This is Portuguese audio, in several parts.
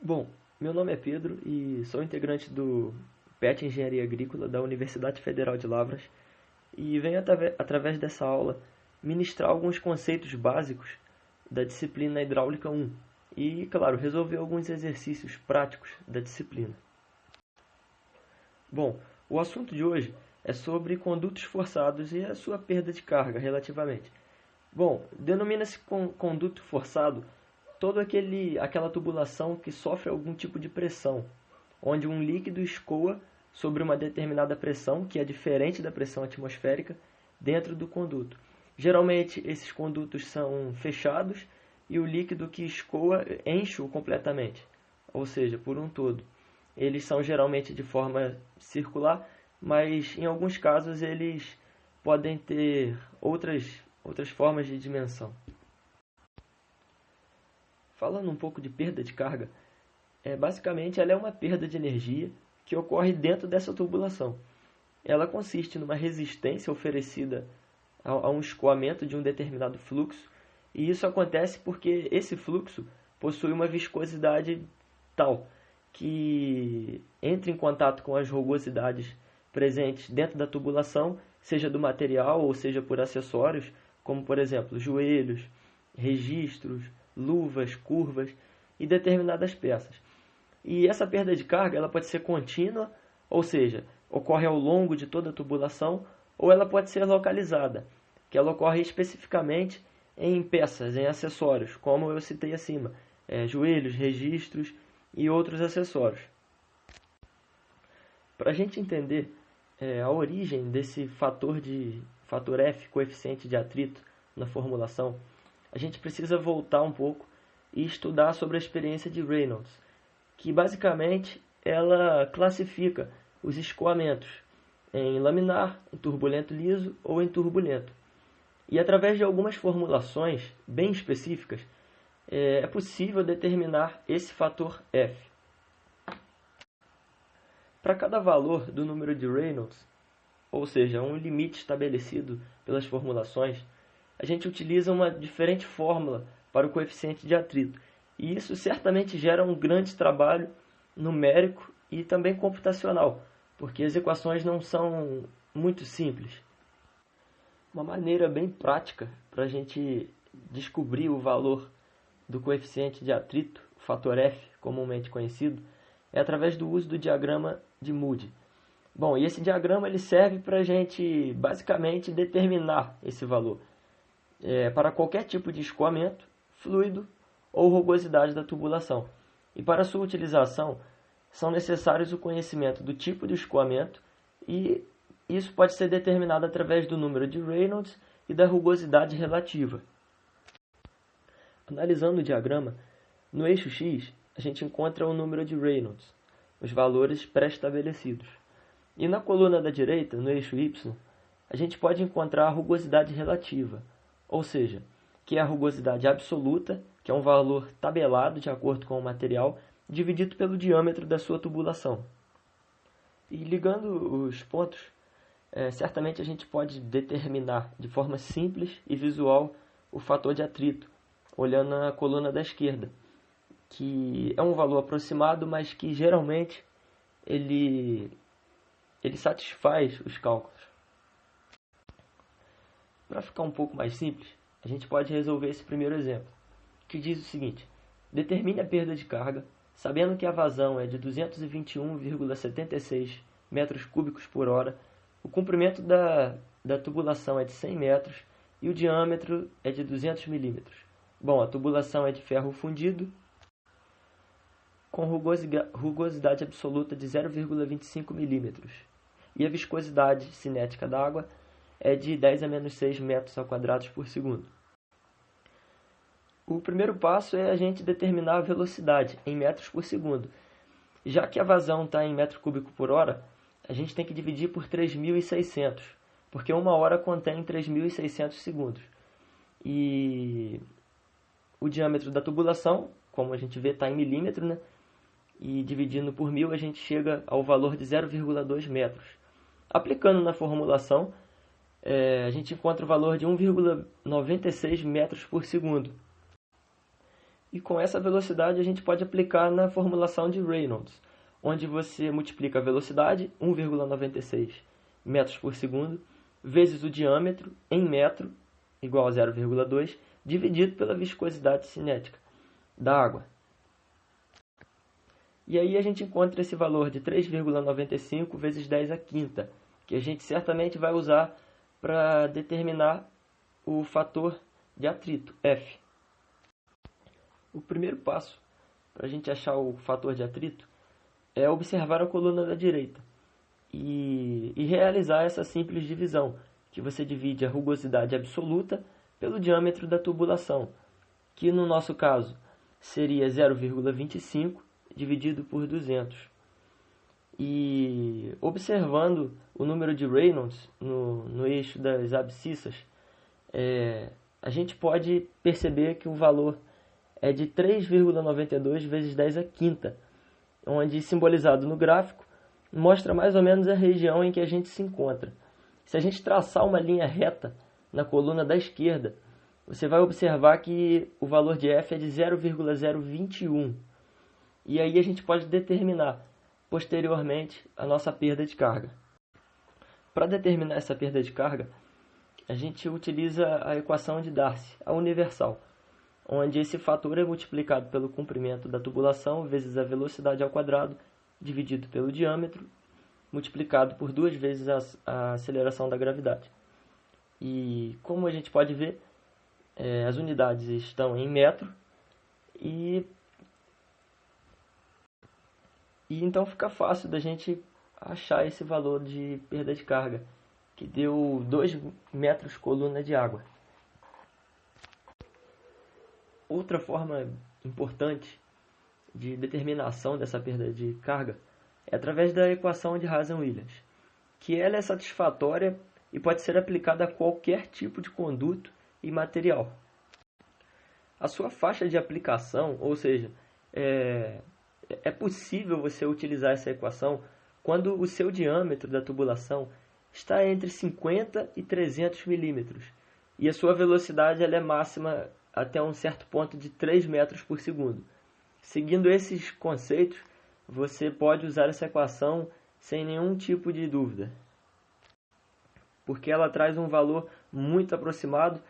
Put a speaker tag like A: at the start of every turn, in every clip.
A: Bom, meu nome é Pedro e sou integrante do PET Engenharia Agrícola da Universidade Federal de Lavras e venho através dessa aula ministrar alguns conceitos básicos da disciplina Hidráulica 1 e, claro, resolver alguns exercícios práticos da disciplina. Bom, o assunto de hoje é sobre condutos forçados e a sua perda de carga relativamente. Bom, denomina-se conduto forçado toda aquela tubulação que sofre algum tipo de pressão, onde um líquido escoa sobre uma determinada pressão, que é diferente da pressão atmosférica, dentro do conduto. Geralmente, esses condutos são fechados e o líquido que escoa enche-o completamente, ou seja, por um todo. Eles são geralmente de forma circular, mas em alguns casos eles podem ter outras formas de dimensão. Falando um pouco de perda de carga, basicamente ela é uma perda de energia que ocorre dentro dessa tubulação. Ela consiste numa resistência oferecida a um escoamento de um determinado fluxo, e isso acontece porque esse fluxo possui uma viscosidade tal que entra em contato com as rugosidades presentes dentro da tubulação, seja do material ou seja por acessórios, como por exemplo joelhos, registros, luvas, curvas e determinadas peças. E essa perda de carga ela pode ser contínua, ou seja, ocorre ao longo de toda a tubulação, ou ela pode ser localizada, que ela ocorre especificamente em peças, em acessórios, como eu citei acima, joelhos, registros e outros acessórios. Para a gente entender a origem desse fator F, coeficiente de atrito, na formulação, a gente precisa voltar um pouco e estudar sobre a experiência de Reynolds, que basicamente ela classifica os escoamentos em laminar, em turbulento liso ou em turbulento. E através de algumas formulações bem específicas, é possível determinar esse fator F. Para cada valor do número de Reynolds, ou seja, um limite estabelecido pelas formulações, a gente utiliza uma diferente fórmula para o coeficiente de atrito. E isso certamente gera um grande trabalho numérico e também computacional, porque as equações não são muito simples. Uma maneira bem prática para a gente descobrir o valor do coeficiente de atrito, o fator F, comumente conhecido, é através do uso do diagrama de Moody. Bom, e esse diagrama ele serve para a gente basicamente determinar esse valor para qualquer tipo de escoamento, fluido ou rugosidade da tubulação. E para sua utilização, são necessários o conhecimento do tipo de escoamento e isso pode ser determinado através do número de Reynolds e da rugosidade relativa. Analisando o diagrama, no eixo X, a gente encontra o número de Reynolds, os valores pré-estabelecidos. E na coluna da direita, no eixo Y, a gente pode encontrar a rugosidade relativa, ou seja, que é a rugosidade absoluta, que é um valor tabelado de acordo com o material, dividido pelo diâmetro da sua tubulação. E ligando os pontos, certamente a gente pode determinar de forma simples e visual o fator de atrito, olhando na coluna da esquerda, que é um valor aproximado, mas que geralmente ele satisfaz os cálculos. Para ficar um pouco mais simples, a gente pode resolver esse primeiro exemplo, que diz o seguinte: determine a perda de carga, sabendo que a vazão é de 221,76 metros cúbicos por hora, o comprimento da tubulação é de 100 metros e o diâmetro é de 200 milímetros. Bom, a tubulação é de ferro fundido, com rugosidade absoluta de 0,25 milímetros, e a viscosidade cinética da água é de 10 a menos 6 metros ao quadrado por segundo. O primeiro passo é a gente determinar a velocidade em metros por segundo. Já que a vazão está em metro cúbico por hora, a gente tem que dividir por 3.600, porque uma hora contém 3.600 segundos. E o diâmetro da tubulação, como a gente vê, está em milímetro, né? E dividindo por 1.000 a gente chega ao valor de 0,2 metros. Aplicando na formulação, a gente encontra o valor de 1,96 metros por segundo. E com essa velocidade a gente pode aplicar na formulação de Reynolds, onde você multiplica a velocidade, 1,96 metros por segundo, vezes o diâmetro em metro, igual a 0,2, dividido pela viscosidade cinética da água. E aí a gente encontra esse valor de 3,95 vezes 10 à quinta, que a gente certamente vai usar para determinar o fator de atrito, F. O primeiro passo para a gente achar o fator de atrito é observar a coluna da direita e realizar essa simples divisão, que você divide a rugosidade absoluta pelo diâmetro da tubulação, que no nosso caso seria 0,25 dividido por 200. E observando o número de Reynolds no eixo das abscissas, a gente pode perceber que o valor é de 3,92 vezes 10 à quinta, onde, simbolizado no gráfico, mostra mais ou menos a região em que a gente se encontra. Se a gente traçar uma linha reta na coluna da esquerda, você vai observar que o valor de F é de 0,021. E aí a gente pode determinar, posteriormente, a nossa perda de carga. Para determinar essa perda de carga, a gente utiliza a equação de Darcy, a universal, onde esse fator é multiplicado pelo comprimento da tubulação vezes a velocidade ao quadrado, dividido pelo diâmetro, multiplicado por 2 vezes a aceleração da gravidade. E como a gente pode ver, as unidades estão em metro e então fica fácil da gente achar esse valor de perda de carga, que deu 2 metros coluna de água. Outra forma importante de determinação dessa perda de carga é através da equação de Hazen-Williams, que ela é satisfatória e pode ser aplicada a qualquer tipo de conduto e material. A sua faixa de aplicação, ou seja, é possível você utilizar essa equação quando o seu diâmetro da tubulação está entre 50 e 300 milímetros e a sua velocidade ela é máxima até um certo ponto de 3 metros por segundo. Seguindo esses conceitos, você pode usar essa equação sem nenhum tipo de dúvida, porque ela traz um valor muito aproximado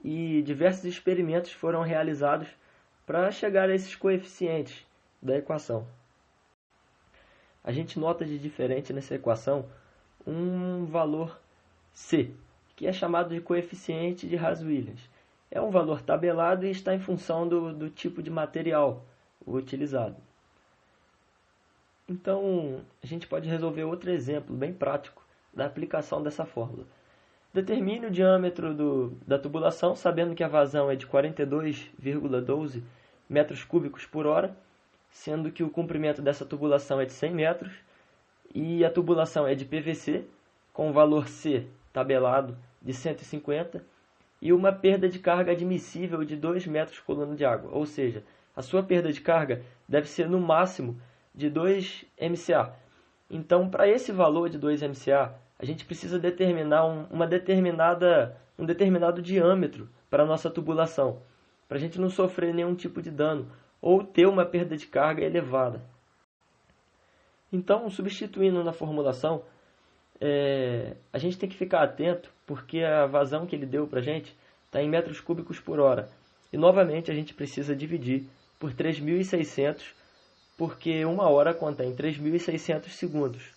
A: e diversos experimentos foram realizados para chegar a esses coeficientes da equação. A gente nota de diferente nessa equação um valor C, que é chamado de coeficiente de Hazen-Williams. É um valor tabelado e está em função do tipo de material utilizado. Então, a gente pode resolver outro exemplo bem prático da aplicação dessa fórmula. Determine o diâmetro da tubulação, sabendo que a vazão é de 42,12 metros cúbicos por hora, sendo que o comprimento dessa tubulação é de 100 metros e a tubulação é de PVC, com o valor C tabelado de 150 e uma perda de carga admissível de 2 metros coluna de água, ou seja, a sua perda de carga deve ser no máximo de 2 MCA. Então, para esse valor de 2 MCA, a gente precisa determinar um determinado diâmetro para a nossa tubulação, para a gente não sofrer nenhum tipo de dano ou ter uma perda de carga elevada. Então, substituindo na formulação, a gente tem que ficar atento, porque a vazão que ele deu para a gente está em metros cúbicos por hora. E, novamente, a gente precisa dividir por 3.600, porque uma hora contém 3.600 segundos.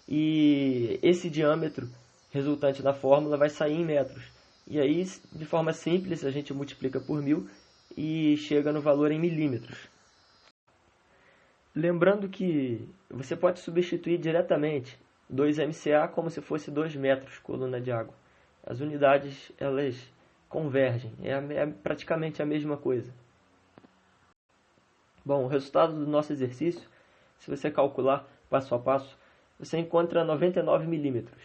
A: E esse diâmetro resultante da fórmula vai sair em metros. E aí, de forma simples, a gente multiplica por 1.000 e chega no valor em milímetros. Lembrando que você pode substituir diretamente 2 MCA como se fosse 2 metros coluna de água. As unidades elas convergem, é praticamente a mesma coisa. Bom, o resultado do nosso exercício, se você calcular passo a passo, você encontra 99 milímetros.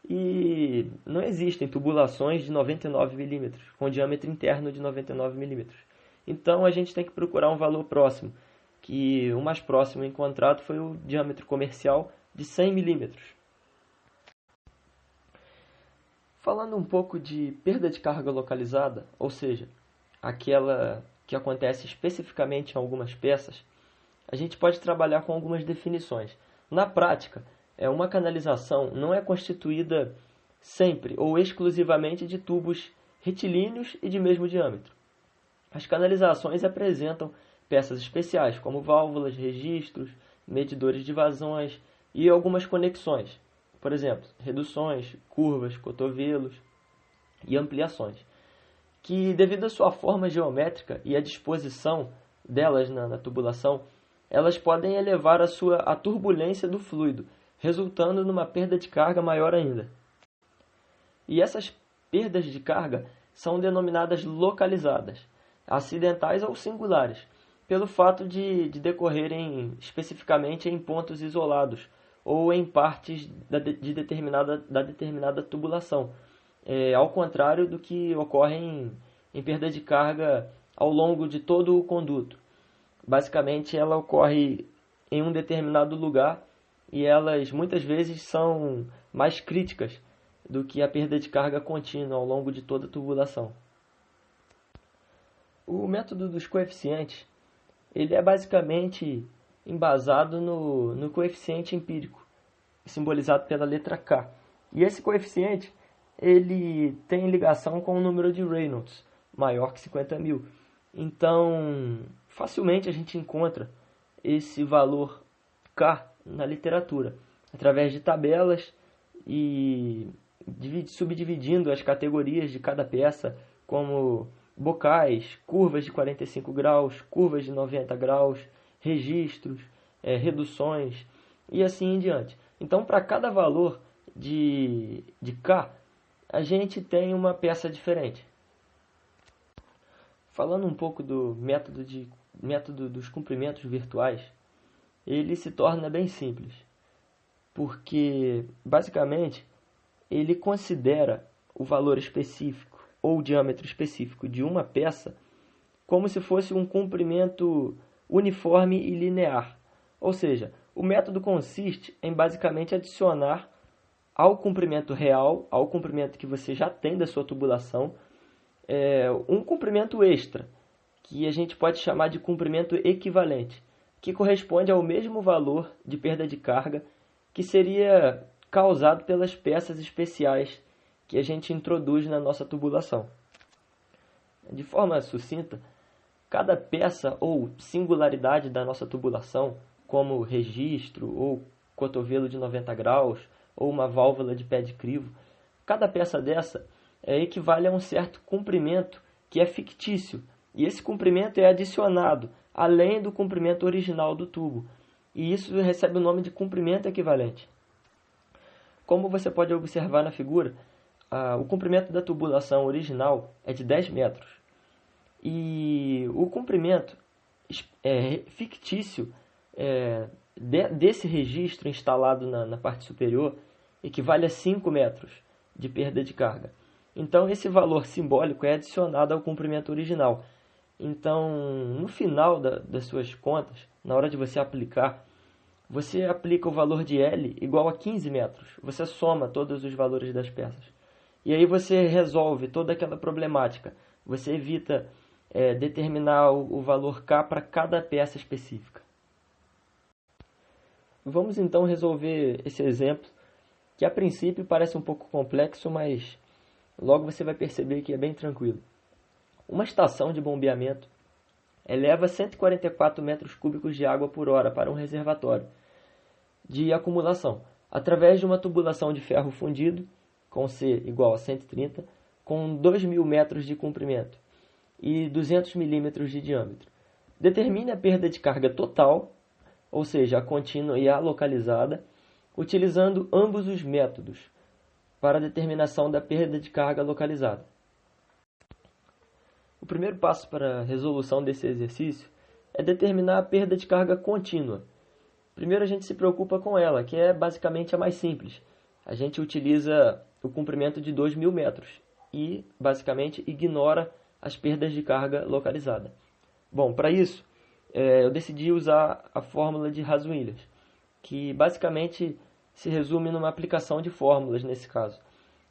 A: E não existem tubulações de 99 milímetros, com diâmetro interno de 99 milímetros. Então a gente tem que procurar um valor próximo, que o mais próximo encontrado foi o diâmetro comercial de 100 milímetros. Falando um pouco de perda de carga localizada, ou seja, aquela que acontece especificamente em algumas peças, a gente pode trabalhar com algumas definições. Na prática, uma canalização não é constituída sempre ou exclusivamente de tubos retilíneos e de mesmo diâmetro. As canalizações apresentam peças especiais, como válvulas, registros, medidores de vazões e algumas conexões, por exemplo, reduções, curvas, cotovelos e ampliações, que devido à sua forma geométrica e à disposição delas na tubulação, elas podem elevar a turbulência do fluido, resultando numa perda de carga maior ainda. E essas perdas de carga são denominadas localizadas, acidentais ou singulares, pelo fato de decorrerem especificamente em pontos isolados ou em partes da determinada tubulação, ao contrário do que ocorre em perda de carga ao longo de todo o conduto. Basicamente, ela ocorre em um determinado lugar e elas muitas vezes são mais críticas do que a perda de carga contínua ao longo de toda a tubulação. O método dos coeficientes ele é basicamente embasado no coeficiente empírico, simbolizado pela letra K. E esse coeficiente ele tem ligação com o número de Reynolds, maior que 50.000. Então, facilmente a gente encontra esse valor K na literatura, através de tabelas e subdividindo as categorias de cada peça, como bocais, curvas de 45 graus, curvas de 90 graus, registros, reduções e assim em diante. Então, para cada valor de K, a gente tem uma peça diferente. Falando um pouco do método dos comprimentos virtuais, ele se torna bem simples, porque basicamente ele considera o valor específico ou diâmetro específico de uma peça como se fosse um comprimento uniforme e linear. Ou seja, o método consiste em basicamente adicionar ao comprimento real, ao comprimento que você já tem da sua tubulação, um comprimento extra, que a gente pode chamar de comprimento equivalente, que corresponde ao mesmo valor de perda de carga que seria causado pelas peças especiais que a gente introduz na nossa tubulação. De forma sucinta, cada peça ou singularidade da nossa tubulação, como registro ou cotovelo de 90 graus ou uma válvula de pé de crivo, cada peça dessa equivale a um certo comprimento que é fictício, e esse comprimento é adicionado além do comprimento original do tubo, e isso recebe o nome de comprimento equivalente. Como você pode observar na figura, o comprimento da tubulação original é de 10 metros. E o comprimento fictício desse registro instalado na parte superior equivale a 5 metros de perda de carga. Então, esse valor simbólico é adicionado ao comprimento original. Então, no final das suas contas, na hora de você aplica o valor de L igual a 15 metros. Você soma todos os valores das peças. E aí você resolve toda aquela problemática. Você evita determinar o valor K para cada peça específica. Vamos então resolver esse exemplo, que a princípio parece um pouco complexo, mas logo você vai perceber que é bem tranquilo. Uma estação de bombeamento eleva 144 metros cúbicos de água por hora para um reservatório de acumulação, através de uma tubulação de ferro fundido, com C igual a 130, com 2.000 metros de comprimento e 200 milímetros de diâmetro. Determine a perda de carga total, ou seja, a contínua e a localizada, utilizando ambos os métodos para a determinação da perda de carga localizada. O primeiro passo para a resolução desse exercício é determinar a perda de carga contínua. Primeiro a gente se preocupa com ela, que é basicamente a mais simples. A gente utiliza o comprimento de 2.000 metros e basicamente ignora as perdas de carga localizada. Bom, para isso eu decidi usar a fórmula de Haas-Williams, que basicamente se resume numa aplicação de fórmulas nesse caso.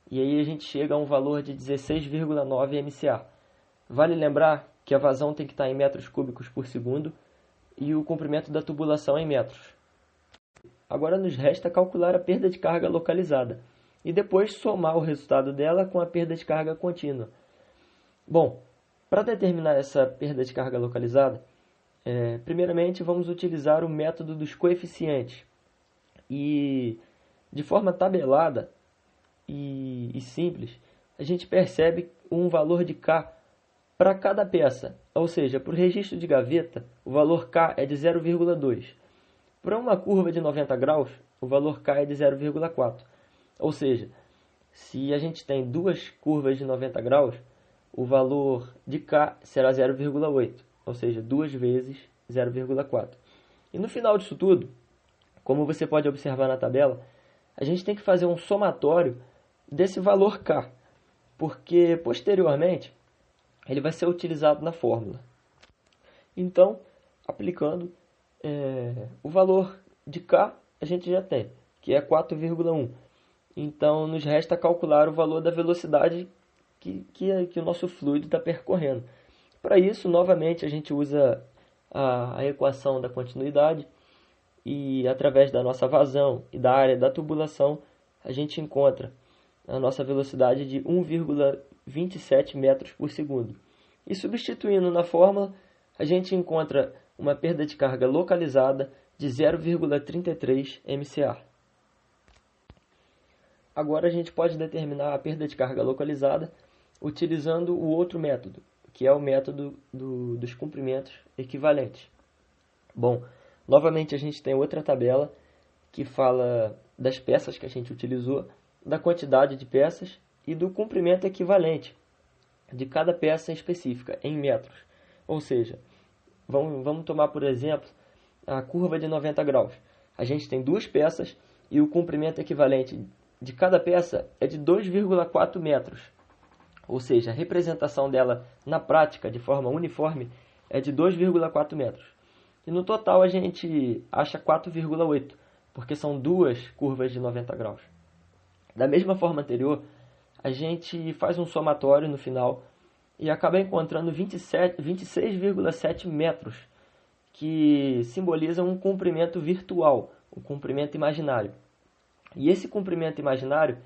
A: E aí a gente chega a um valor de 16,9 MCA. Vale lembrar que a vazão tem que estar em metros cúbicos por segundo e o comprimento da tubulação em metros. Agora nos resta calcular a perda de carga localizada e depois somar o resultado dela com a perda de carga contínua. Bom, para determinar essa perda de carga localizada, primeiramente vamos utilizar o método dos coeficientes. E de forma tabelada e simples, a gente percebe um valor de K para cada peça. Ou seja, para o registro de gaveta, o valor K é de 0,2. Para uma curva de 90 graus, o valor K é de 0,4. Ou seja, se a gente tem duas curvas de 90 graus, o valor de K será 0,8. Ou seja, 2 vezes 0,4. E no final disso tudo, como você pode observar na tabela, a gente tem que fazer um somatório desse valor K, porque posteriormente ele vai ser utilizado na fórmula. Então, aplicando o valor de K, a gente já tem, que é 4,1. Então, nos resta calcular o valor da velocidade que o nosso fluido está percorrendo. Para isso, novamente, a gente usa a equação da continuidade e, através da nossa vazão e da área da tubulação, a gente encontra a nossa velocidade de 1,27 metros por segundo. E substituindo na fórmula, a gente encontra uma perda de carga localizada de 0,33 MCA. Agora a gente pode determinar a perda de carga localizada utilizando o outro método, que é o método dos comprimentos equivalentes. Bom, novamente a gente tem outra tabela que fala das peças que a gente utilizou, da quantidade de peças e do comprimento equivalente de cada peça específica, em metros. Ou seja, vamos tomar, por exemplo, a curva de 90 graus. A gente tem duas peças e o comprimento equivalente de cada peça é de 2,4 metros. Ou seja, a representação dela na prática, de forma uniforme, é de 2,4 metros. E no total a gente acha 4,8, porque são duas curvas de 90 graus. Da mesma forma anterior, a gente faz um somatório no final e acaba encontrando 26,7 metros, que simbolizam um comprimento virtual, um comprimento imaginário. E esse comprimento imaginário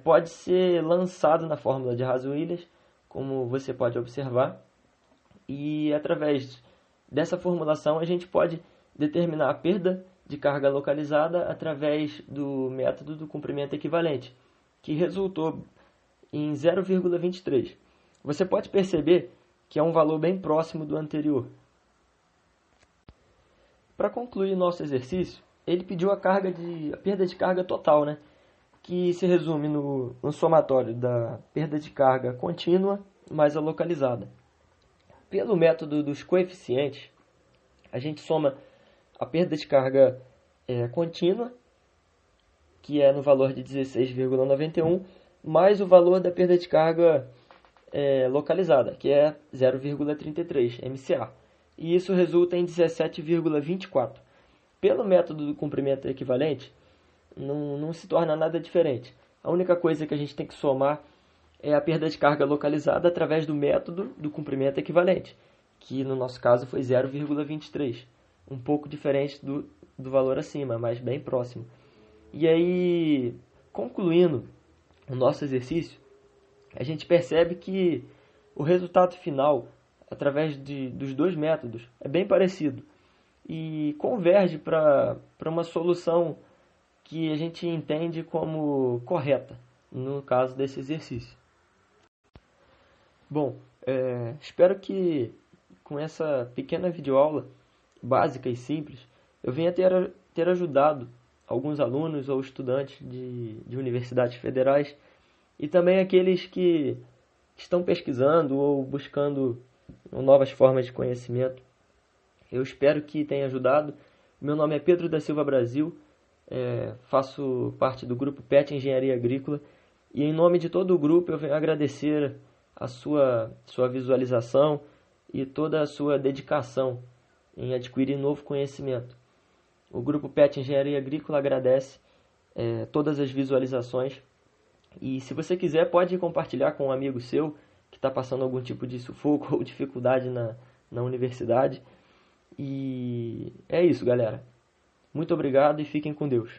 A: pode ser lançado na fórmula de Haas-Williams, como você pode observar, e através dessa formulação a gente pode determinar a perda de carga localizada através do método do comprimento equivalente, que resultou em 0,23. Você pode perceber que é um valor bem próximo do anterior. Para concluir nosso exercício, ele pediu a perda de carga total, né? Que se resume no somatório da perda de carga contínua mais a localizada. Pelo método dos coeficientes, a gente soma a perda de carga contínua, que é no valor de 16,91, mais o valor da perda de carga localizada, que é 0,33 MCA. E isso resulta em 17,24. Pelo método do comprimento equivalente, não se torna nada diferente. A única coisa que a gente tem que somar é a perda de carga localizada através do método do comprimento equivalente, que no nosso caso foi 0,23. Um pouco diferente do valor acima, mas bem próximo. E aí, concluindo o nosso exercício, a gente percebe que o resultado final, através dos dois métodos, é bem parecido e converge para uma solução que a gente entende como correta, no caso desse exercício. Bom, espero que com essa pequena videoaula básica e simples, eu venha ter ajudado alguns alunos ou estudantes de universidades federais e também aqueles que estão pesquisando ou buscando novas formas de conhecimento. Eu espero que tenha ajudado. Meu nome é Pedro da Silva Brasil, faço parte do grupo PET Engenharia Agrícola e em nome de todo o grupo eu venho agradecer a sua visualização e toda a sua dedicação em adquirir novo conhecimento. O grupo PET Engenharia Agrícola agradece todas as visualizações e se você quiser pode compartilhar com um amigo seu que está passando algum tipo de sufoco ou dificuldade na universidade. E é isso, galera. Muito obrigado e fiquem com Deus.